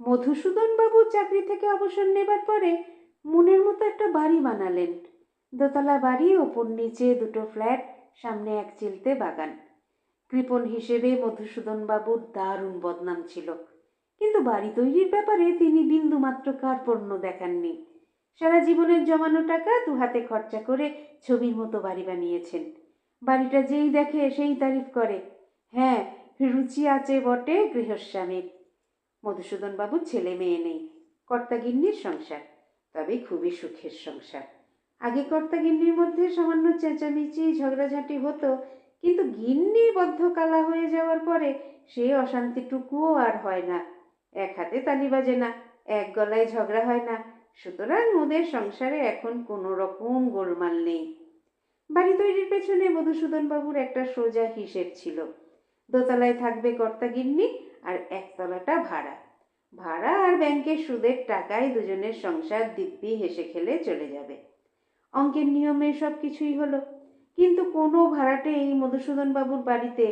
মধুসূদন বাবু চাকরি থেকে অবসর নেবার পরে মনের মতো একটা বাড়ি বানালেন। দোতলা বাড়ি, ওপর নিচে দুটো ফ্ল্যাট, সামনে এক চিলতে বাগান। কৃপণ হিসেবে মধুসূদন বাবুর দারুণ বদনাম ছিল, কিন্তু বাড়ি তৈরির ব্যাপারে তিনি বিন্দুমাত্র কার্পণ্য দেখাননি। সারা জীবনের জমানো টাকা দুহাতে খরচা করে ছবির মতো বাড়ি বানিয়েছেন। বাড়িটা যেই দেখে সেই তারিফ করে। হ্যাঁ, রুচি আছে বটে গৃহস্বামীর। মধুসূদন বাবুর ছেলে মেয়ে নেই, কর্তাগিন্নির সংসার, তবে খুবই সুখের সংসার। আগে কর্তাগিন্নির মধ্যে সামান্য চেঁচামেচি ঝগড়াঝাঁটি হতো, কিন্তু গিন্নি বদ্ধ কালা হয়ে যাওয়ার পরে সে অশান্তিটুকুও আর হয় না। এক হাতে তালি বাজে না, এক গলায় ঝগড়া হয় না। সুতরাং ওদের সংসারে এখন কোনো রকম গোলমাল নেই। বাড়ি তৈরির পেছনে মধুসূদন বাবুর একটা সোজা হিসেব ছিল। দোতলায় থাকবে কর্তাগিন্নি, আর একতলাটা ভাড়া। ভাড়া আর ব্যাংকের সুদের টাকায় দুজনের সংসার দিব্যি হেসে খেলে চলে যাবে। অঙ্কের নিয়মে সব কিছুই হলো। কিন্তু কোনো ভাড়াটে এই মধুসূদন বাবুর বাড়িতে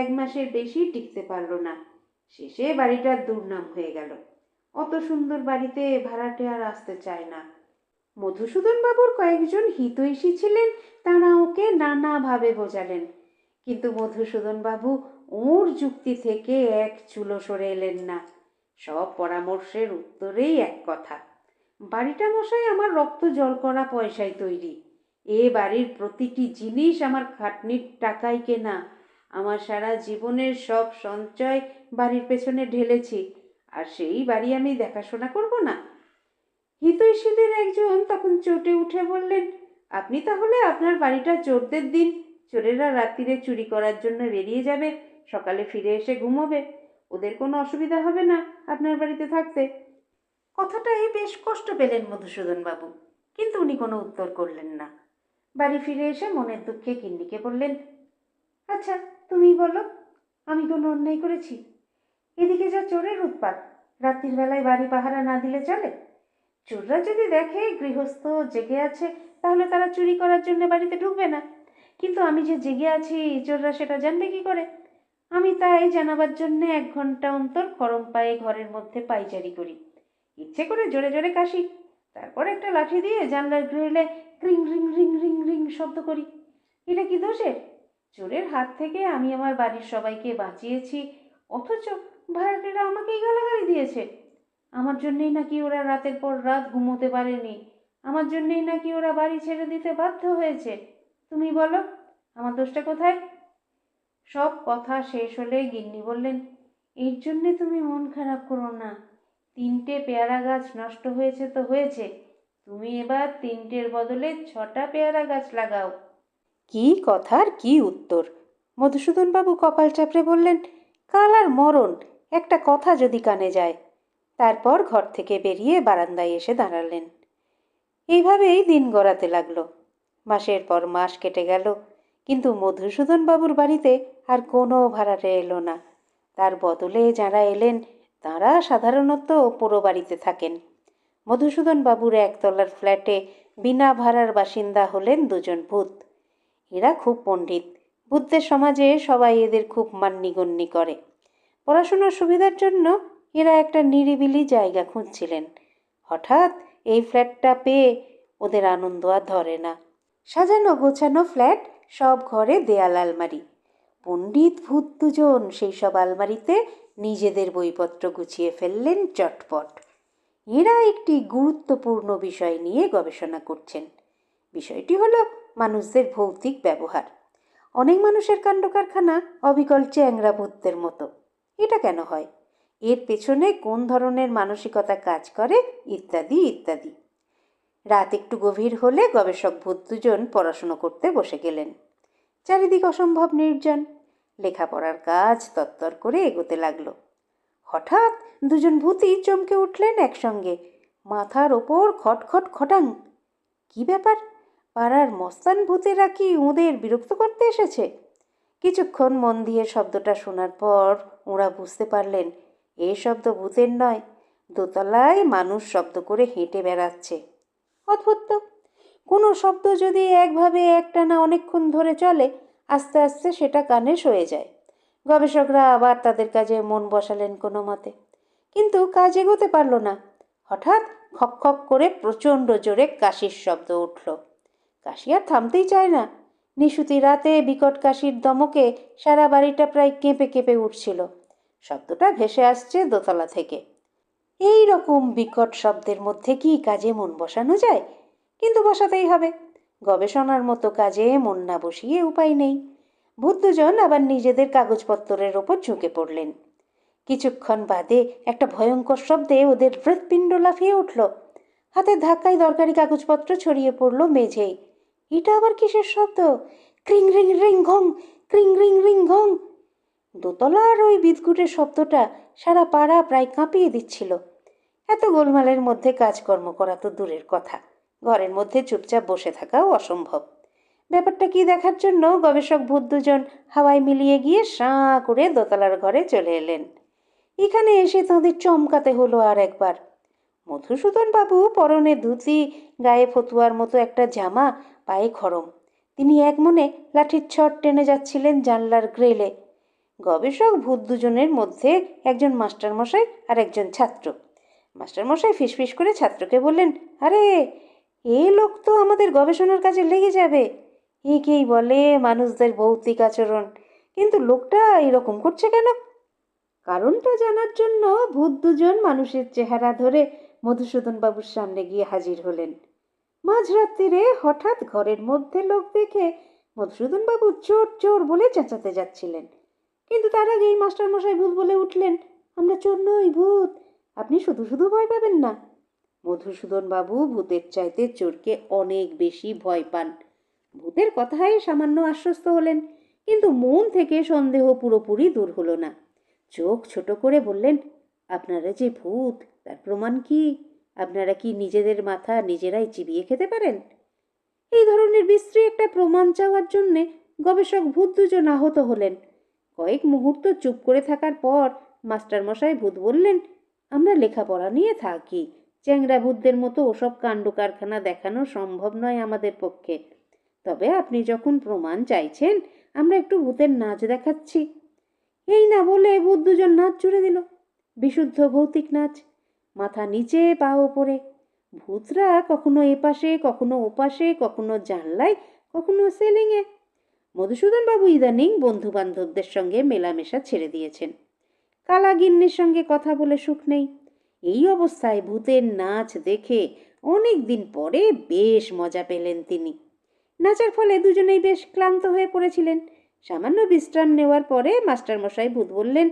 এক মাসের বেশি টিকতে পারল না। শেষে বাড়িটার দুর্নাম হয়ে গেল। অত সুন্দর বাড়িতে ভাড়াটে আর আসতে চায় না। মধুসূদন বাবুর কয়েকজন হিতৈষী ছিলেন, তাঁরা ওকে নানাভাবে বোঝালেন, কিন্তু মধুসূদন বাবু ওর যুক্তি থেকে এক চুলো সরে এলেন না। সব পরামর্শের উত্তরেই এক কথা, বাড়িটা মশাই আমার রক্ত জল করা পয়সায় তৈরি। এ বাড়ির প্রতিটি জিনিস আমার খাটনির টাকায় কেনা। আমার সারা জীবনের সব সঞ্চয় বাড়ির পেছনে ঢেলেছি, আর সেই বাড়ি আমি দেখাশোনা করব না? হিতৈষীদের একজন তখন চটে উঠে বললেন, আপনি তাহলে আপনার বাড়িটা চোরদের দিন। চোরেরা রাত্রিরে চুরি করার জন্য বেরিয়ে যাবে, সকালে ফিরে এসে ঘুমোবে। ওদের কোনো অসুবিধা হবে না আপনার বাড়িতে থাকতে। কথাটাই বেশ কষ্ট পেলেন মধুসূদন বাবু, কিন্তু উনি কোনো উত্তর করলেন না। বাড়ি ফিরে এসে মনের দুঃখে গিন্নিকে বললেন, আচ্ছা তুমি বলো, আমি কোনো অন্যায় করেছি? এদিকে যা চোরের উৎপাত, রাত্রির বেলায় বাড়ি পাহারা না দিলে চলে? চোররা যদি দেখে গৃহস্থ জেগে আছে, তাহলে তারা চুরি করার জন্য বাড়িতে ঢুকবে না। কিন্তু আমি যে জেগে আছি, চোররা সেটা জানবে কি করে? আমি তাই জানাবার জন্য 1 ঘন্টা অন্তর গরম পায়ে ঘরের মধ্যে পায়চারি করি। ইচ্ছে করে জোরে জোরে কাশি, তারপর একটা লাঠি দিয়ে জানলার গ্রিলে ring ring ring ring ring শব্দ করি। এটা কি দোষের? চোরের হাত থেকে আমি আমার বাড়ির সবাইকে বাঁচিয়েছি, অথচ ভাড়াটেরা আমাকেই গালাগালি দিয়েছে। আমার জন্যেই নাকি ওরা রাতের পর রাত ঘুমোতে পারেনি, আমার জন্যেই নাকি ওরা বাড়ি ছেড়ে দিতে বাধ্য হয়েছে। তুমি বলো, আমার দোষটা কোথায়? সব কথা শেষ হলে গিন্নি বললেন, এর জন্যে তুমি মন খারাপ করো না। 3টে পেয়ারা গাছ নষ্ট হয়েছে তো হয়েছে, তুমি এবার 3টের বদলে 6টা পেয়ারা গাছ লাগাও। কি কথার কি উত্তর! মধুসূদন বাবু কপাল চাপড়ে বললেন, কাল আর মরণ, একটা কথা যদি কানে যায়। তারপর ঘর থেকে বেরিয়ে বারান্দায় এসে দাঁড়ালেন। এইভাবেই দিন গড়াতে লাগলো। মাসের পর মাস কেটে গেল, কিন্তু মধুসূদন বাবুর বাড়িতে আর কোনো ভাড়াটে এলো না। তার বদলে যারা এলেন তাঁরা সাধারণত পোড়ো বাড়িতে থাকেন। মধুসূদন বাবুর একতলার ফ্ল্যাটে বিনা ভাড়ার বাসিন্দা হলেন দুজন ভূত। এরা খুব পণ্ডিত, ভূতদের সমাজে সবাই এদের খুব মান্যিগণ্যি করে। পড়াশোনার সুবিধার জন্য এরা একটা নিরিবিলি জায়গা খুঁজছিলেন। হঠাৎ এই ফ্ল্যাটটা পেয়ে ওদের আনন্দ আর ধরে না। সাজানো গোছানো ফ্ল্যাট, সব ঘরে দেয়াল আলমারি। পণ্ডিত ভূত দুজন সেই সব আলমারিতে নিজেদের বইপত্র গুছিয়ে ফেললেন চটপট। এরা একটি গুরুত্বপূর্ণ বিষয় নিয়ে গবেষণা করছেন। বিষয়টি হলো মানুষদের ভৌতিক ব্যবহার। অনেক মানুষের কাণ্ডকারখানা অবিকল চ্যাংড়া ভূতদের মতো। এটা কেন হয়, এর পেছনে কোন ধরনের মানসিকতা কাজ করে, ইত্যাদি ইত্যাদি। রাত একটু গভীর হলে গবেষক ভূত দুজন পড়াশুনো করতে বসে গেলেন। চারিদিক অসম্ভব নির্জন। লেখাপড়ার কাজ তত্তর করে এগোতে লাগলো। হঠাৎ দুজন ভূতই চমকে উঠলেন একসঙ্গে, মাথার ওপর খটখট খটাং। কি ব্যাপার? পাড়ার মস্তান ভূতেরা কি ওদের বিরক্ত করতে এসেছে? কিছুক্ষণ মন দিয়ে শব্দটা শোনার পর ওরা বুঝতে পারলেন এ শব্দ ভূতের নয়, দোতলায় মানুষ শব্দ করে হেঁটে বেড়াচ্ছে। অদ্ভুত তো, কোনো শব্দ যদি একভাবে একটানা অনেকক্ষণ ধরে চলে, আস্তে আস্তে সেটা কানে সয়ে যায়। গবেষকরা আবার তাদের কাজে মন বসালেন কোনো মতে। কিন্তু কাজ এগোতে পারল না। হঠাৎ খক খক করে প্রচণ্ড জোরে কাশির শব্দ উঠল। কাশি আর থামতেই চায় না। নিশুতি রাতে বিকট কাশির দমকে সারা বাড়িটা প্রায় কেঁপে কেঁপে উঠছিল। শব্দটা ভেসে আসছে দোতলা থেকে। এই রকম বিকট শব্দের মধ্যে কি কাজে মন বসানো যায়? কিন্তু বসাতেই হবে। গবেষণার মতো কাজে মন না বসিয়ে উপায় নেই। ভূত দুজন আবার নিজেদের কাগজপত্রের ওপর ঝুঁকে পড়লেন। কিছুক্ষণ বাদে একটা ভয়ঙ্কর শব্দে ওদের হৃৎপিণ্ড লাফিয়ে উঠল। হাতের ধাক্কায় দরকারি কাগজপত্র ছড়িয়ে পড়ল মেঝেই। এটা আবার কিসের শব্দ? ক্রিং রিং রিং ঘং, ক্রিং রিং রিং ঘং। দোতলার ওই বিদঘুটের শব্দটা সারা পাড়া প্রায় কাঁপিয়ে দিচ্ছিল। এত গোলমালের মধ্যে কাজকর্ম করা তো দূরের কথা, ঘরের মধ্যে চুপচাপ বসে থাকাও অসম্ভব। ব্যাপারটা কি দেখার জন্য গবেষক ভূত দুজন হাওয়ায় মিলিয়ে গিয়ে সাঁ করে দোতলার ঘরে চলে এলেন। এখানে এসে তাঁদের চমকাতে হলো আর একবার। মধুসূদন বাবু পরনে ধুতি, গায়ে ফতুয়ার মতো একটা জামা, পায়ে খড়ম। তিনি এক মনে লাঠির ছট টেনে যাচ্ছিলেন জানলার গ্রেলে। গবেষক ভূত দুজনের মধ্যে একজন মাস্টারমশাই আর একজন ছাত্র। মাস্টারমশাই ফিসফিস করে ছাত্রকে বললেন, আরে এ লোক তো আমাদের গবেষণার কাজে লেগে যাবে। একেই বলে মানুষদের ভৌতিক আচরণ। কিন্তু লোকটা এরকম করছে কেন? কারণটা জানার জন্য ভূত দুজন মানুষের চেহারা ধরে মধুসূদন বাবুর সামনে গিয়ে হাজির হলেন। মাঝরাত্রিরে হঠাৎ ঘরের মধ্যে লোক দেখে মধুসূদন বাবু চোর চোর বলে চেঁচাতে যাচ্ছিলেন। কিন্তু তার আগেই মাস্টারমশাই ভূত বলে উঠলেন, আমরা চোর নই, ভূত। আপনি শুধু শুধু ভয় পাবেন না। মধুসূদন বাবু ভূতের চাইতে চোরকে অনেক বেশি ভয় পান। ভূতের কথায় সামান্য আশ্বস্ত হলেন, কিন্তু মন থেকে সন্দেহ পুরোপুরি দূর হলো না। চোখ ছোট করে বললেন, আপনারা যে ভূত তার প্রমাণ কি? আপনারা কি নিজেদের মাথা নিজেরাই চিবিয়ে খেতে পারেন? এই ধরনের বিশ্রী একটা প্রমাণ চাওয়ার জন্যে গবেষক ভূত দুজন আহত হলেন। কয়েক মুহূর্ত চুপ করে থাকার পর মাস্টারমশাই ভূত বললেন, আমরা লেখাপড়া নিয়ে থাকি, চ্যাংড়া ভূতদের মতো ওসব কাণ্ড কারখানা দেখানো সম্ভব নয় আমাদের পক্ষে। তবে আপনি যখন প্রমাণ চাইছেন, আমরা একটু ভূতের নাচ দেখাচ্ছি। এই না বলে ভূত দুজন নাচ জুড়ে দিল। বিশুদ্ধ ভৌতিক নাচ, মাথা নিচে পা ওপরে। ভূতরা কখনো এপাশে, কখনো ওপাশে, কখনো জানলায়, কখনো সেলিংয়ে। মধুসূদন বাবু ইদানিং বন্ধু বান্ধবদের সঙ্গে মেলামেশা ছেড়ে দিয়েছেন। কালা গিন্নির সঙ্গে কথা বলে সুখ নেই। এই অবস্থায় ভূতের নাচ দেখে অনেক দিন পরে বেশ মজা পেলেন তিনি। নাচার ফলে দুজনেই বেশ ক্লান্ত হয়ে পড়েছিলেন। সামান্য বিশ্রাম নেওয়ার পরে মাস্টারমশাই ভূত বললেন,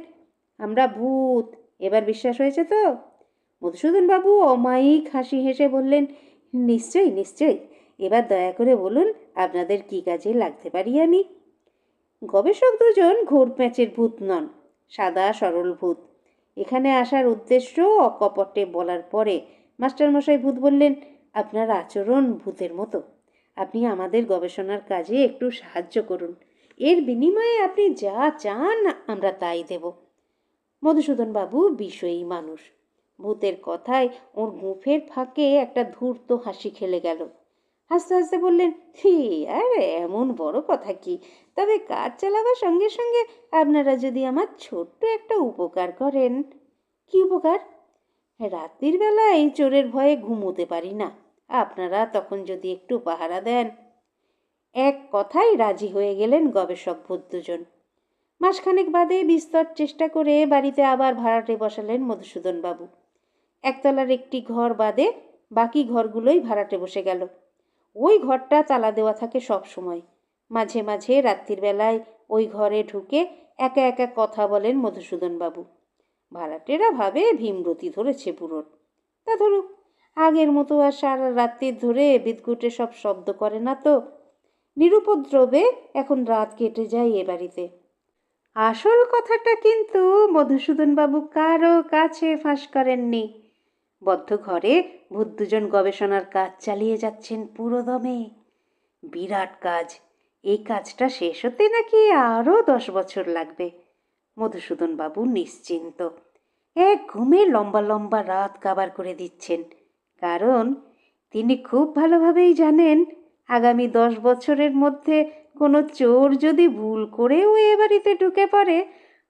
আমরা ভূত, এবার বিশ্বাস হয়েছে তো? মধুসূদন বাবু অমায়িক হাসি হেসে বললেন, নিশ্চয়ই নিশ্চয়ই। এবার দয়া করে বলুন আপনাদের কি কাজে লাগতে পারি আমি? গবেষক দুজন ঘোর প্যাঁচের ভূত নন, সাদা সরল ভূত। এখানে আসার উদ্দেশ্য অকপটে বলার পরে মাস্টারমশাই ভূত বললেন, আপনার আচরণ ভূতের মতো। আপনি আমাদের গবেষণার কাজে একটু সাহায্য করুন। এর বিনিময়ে আপনি যা চান আমরা তাই দেব। মধুসূদন বাবু বিষয়ী মানুষ। ভূতের কথায় ওর মুখের ফাঁকে একটা ধূর্ত হাসি খেলে গেল। হাসতে হাসতে বললেন, আরে এমন বড় কথা কি, তবে কাজ চালাবার সঙ্গে সঙ্গে আপনারা যদি আমার ছোট্ট একটা উপকার করেন। কি উপকার? রাত্রির বেলায় চোরের ভয়ে ঘুমোতে পারি না, আপনারা তখন যদি একটু পাহারা দেন। এক কথায় রাজি হয়ে গেলেন গবেষক ভূত দুজন। মাসখানেক বাদে বিস্তর চেষ্টা করে বাড়িতে আবার ভাড়াটে বসালেন মধুসূদন বাবু। একতলার একটি ঘর বাদে বাকি ঘরগুলোই ভাড়াটে বসে গেল। ওই ঘরটা তালা দেওয়া থাকে সব সময়। মাঝে মাঝে রাত্রির বেলায় ওই ঘরে ঢুকে একা একা কথা বলেন মধুসূদন বাবু। ভাড়াটেরা ভাবে ভীমরতি ধরেছে পুরোর। তা ধরুক, আগের মতো আর সারা রাত্রি ধরে বিদঘুটে সব শব্দ করে না তো। নিরুপদ্রবে এখন রাত কেটে যায় এ বাড়িতে। আসল কথাটা কিন্তু মধুসূদন বাবু কারো কাছে ফাঁস করেননি। বদ্ধ ঘরে ভূত দুজন গবেষণার কাজ চালিয়ে যাচ্ছেন পুরো দমে। বিরাট কাজ। এই কাজটা শেষ হতে নাকি আরও 10 বছর লাগবে। মধুসূদন বাবু নিশ্চিন্ত। এক ঘুমে লম্বা লম্বা রাত কাবার করে দিচ্ছেন। কারণ তিনি খুব ভালোভাবেই জানেন, আগামী 10 বছরের মধ্যে কোনো চোর যদি ভুল করেও এ বাড়িতে ঢুকে পড়ে,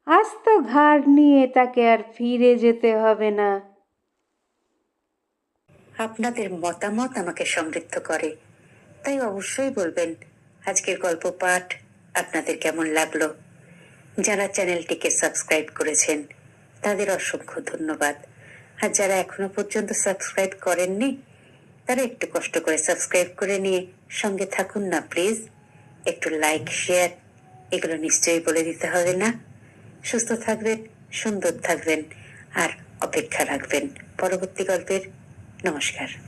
আস্ত ঘাড় নিয়ে তাকে আর ফিরে যেতে হবে না। আপনাদের মতামত আমাকে সমৃদ্ধ করে, তাই অবশ্যই বলবেন আজকের গল্প পাঠ আপনাদের কেমন লাগলো। যারা চ্যানেলটিকে সাবস্ক্রাইব করেছেন তাদের অসংখ্য ধন্যবাদ। আর যারা এখনো পর্যন্ত সাবস্ক্রাইব করেননি তারা একটু কষ্ট করে সাবস্ক্রাইব করে নিয়ে সঙ্গে থাকুন না প্লিজ। একটু লাইক শেয়ার এগুলো নিশ্চয়ই বলে দিতে হবে না। সুস্থ থাকবেন, সুন্দর থাকবেন আর অপেক্ষা রাখবেন পরবর্তী গল্পের। নমস্কার।